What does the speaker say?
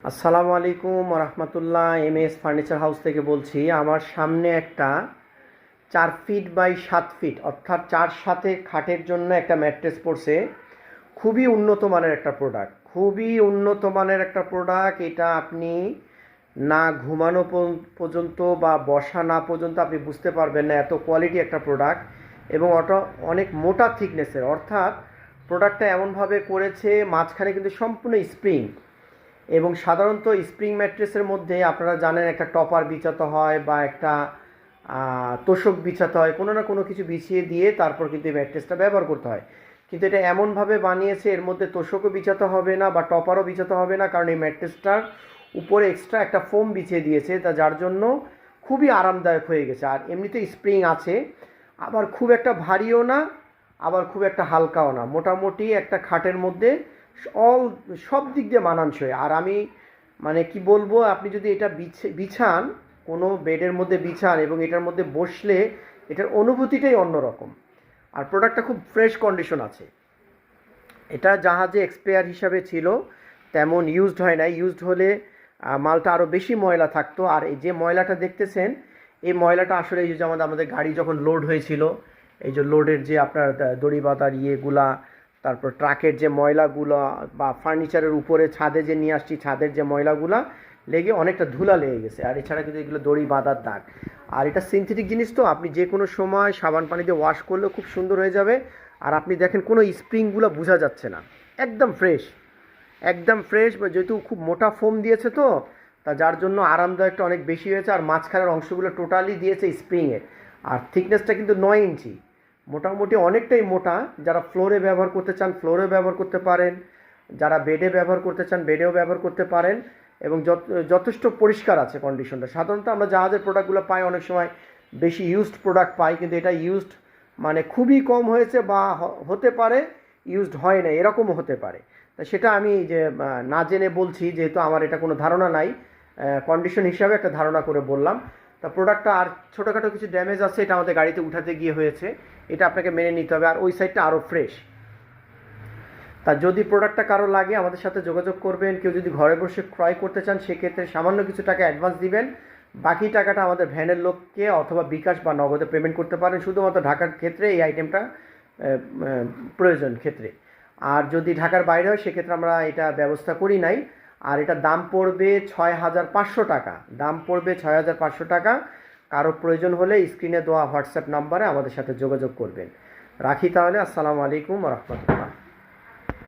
আসসালামু আলাইকুম রহমতুল্লাহ। MS furniture house থেকে বলছি। আমার সামনে একটা 4 ফিট বাই 7 ফিট অর্থাৎ 4 7 খাটের জন্য একটা ম্যাট্রেস পড়ছে। খুবই উন্নত মানের একটা প্রোডাক্ট, খুবই উন্নত মানের একটা প্রোডাক্ট। এটা আপনি না ঘুমানো পর্যন্ত বা বসা না পর্যন্ত আপনি বুঝতে পারবেন না, এত কোয়ালিটি একটা প্রোডাক্ট। এবং ওটা অনেক মোটা থিকনেসের, অর্থাৎ প্রোডাক্টটা এমনভাবে করেছে মাঝখানে কিন্তু সম্পূর্ণ স্প্রিং। এবং সাধারণত স্প্রিং ম্যাট্রেসের মধ্যে আপনারা জানেন একটা টপার বিছাতে হয় বা একটা তোষক বিছাতে হয়, কোনো না কোনো কিছু বিছিয়ে দিয়ে তারপর কিন্তু এই ম্যাট্রেসটা ব্যবহার করতে হয়। কিন্তু এটা এমনভাবে বানিয়েছে এর মধ্যে তোষকও বিছাতে হবে না বা টপারও বিছাতে হবে না, কারণ এই ম্যাট্রেসটার উপরে এক্সট্রা একটা ফোম বিছিয়ে দিয়েছে, তা যার জন্য খুবই আরামদায়ক হয়ে গেছে। আর এমনিতে স্প্রিং আছে, আবার খুব একটা ভারীও না, আবার খুব একটা হালকাও না, মোটামুটি একটা খাটের মধ্যে অল সব দিক দিয়ে মানানসই। আর আমি মানে কি বলবো, আপনি যদি এটা বিছান, কোনো বেডের মধ্যে বিছান এবং এটার মধ্যে বসলে এটার অনুভূতিটাই অন্যরকম। আর প্রোডাক্টটা খুব ফ্রেশ কন্ডিশন আছে। এটা জাহাজে এক্সপায়ার হিসাবে ছিল, তেমন ইউজড হয় না। ইউজড হলে মালটা আরও বেশি ময়লা থাকতো। আর এই যে ময়লাটা দেখতেছেন, এই ময়লাটা আসলে এই যে আমাদের গাড়ি যখন লোড হয়েছিল, এই যে লোডের যে আপনার দড়ি বাঁধার ইয়েগুলা, তারপর ট্রাকের যে ময়লাগুলো বা ফার্নিচারের উপরে ছাদে যে নিয়ে আসছি, ছাদের যে ময়লাগুলা লেগে অনেকটা ধুলা লেগে গেছে। আর এছাড়া কিন্তু এগুলো দড়ি বাঁধার দাগ। আর এটা সিনথেটিক জিনিস, তো আপনি যে কোনো সময় সাবান পানি দিয়ে ওয়াশ করলেও খুব সুন্দর হয়ে যাবে। আর আপনি দেখেন কোনো স্প্রিংগুলো বোঝা যাচ্ছে না, একদম ফ্রেশ, একদম ফ্রেশ। যেহেতু খুব মোটা ফোম দিয়েছে, তো তা যার জন্য আরামদায়কটা অনেক বেশি হয়েছে। আর মাঝখানের অংশগুলো টোটালি দিয়েছে স্প্রিংয়ের। আর থিকনেসটা কিন্তু 9 ইঞ্চি, মোটামুটি অনেকটাই মোটা। যারা ফ্লোরে ব্যবহার করতে চান ফ্লোরে ব্যবহার করতে পারেন, যারা বেডে ব্যবহার করতে চান বেডেও ব্যবহার করতে পারেন। এবং যথেষ্ট পরিষ্কার আছে কন্ডিশনটা। সাধারণত আমরা জাহাজের প্রোডাক্টগুলো পাই অনেক সময় বেশি ইউজড প্রোডাক্ট পাই, কিন্তু এটা ইউজড মানে খুবই কম হয়েছে, বা হতে পারে ইউজড হয় না, এরকমও হতে পারে। তা সেটা আমি যে না জেনে বলছি, যেহেতু আমার এটা কোনো ধারণা নাই, কন্ডিশন হিসাবে একটা ধারণা করে বললাম। তা প্রোডাক্টটা আর ছোটোখাটো কিছু ড্যামেজ আছে, এটা আমাদের গাড়িতে উঠাতে গিয়ে হয়েছে, এটা আপনাকে মেনে নিতে হবে। আর ওই সাইডটা আরও ফ্রেশ। তা যদি প্রোডাক্টটা কারো লাগে আমাদের সাথে যোগাযোগ করবেন। কেউ যদি ঘরে বসে ক্রয় করতে চান সেক্ষেত্রে সামান্য কিছু টাকা অ্যাডভান্স দিবেন, বাকি টাকাটা আমাদের ভ্যানের লোককে অথবা বিকাশ বা নগদে পেমেন্ট করতে পারেন, শুধুমাত্র ঢাকার ক্ষেত্রে এই আইটেমটা প্রয়োজন ক্ষেত্রে। আর যদি ঢাকার বাইরে হয় সেক্ষেত্রে আমরা এটা ব্যবস্থা করি নাই। আর এটা দাম পড়বে 6500 টাকা, দাম পড়বে 6500 টাকা। কারো প্রয়োজন হলে স্ক্রিনে দেওয়া হোয়াটসঅ্যাপ নাম্বারে আমাদের সাথে যোগাযোগ করবেন। রাখি তাহলে। আসসালামু আলাইকুম রহমতুল্লাহ।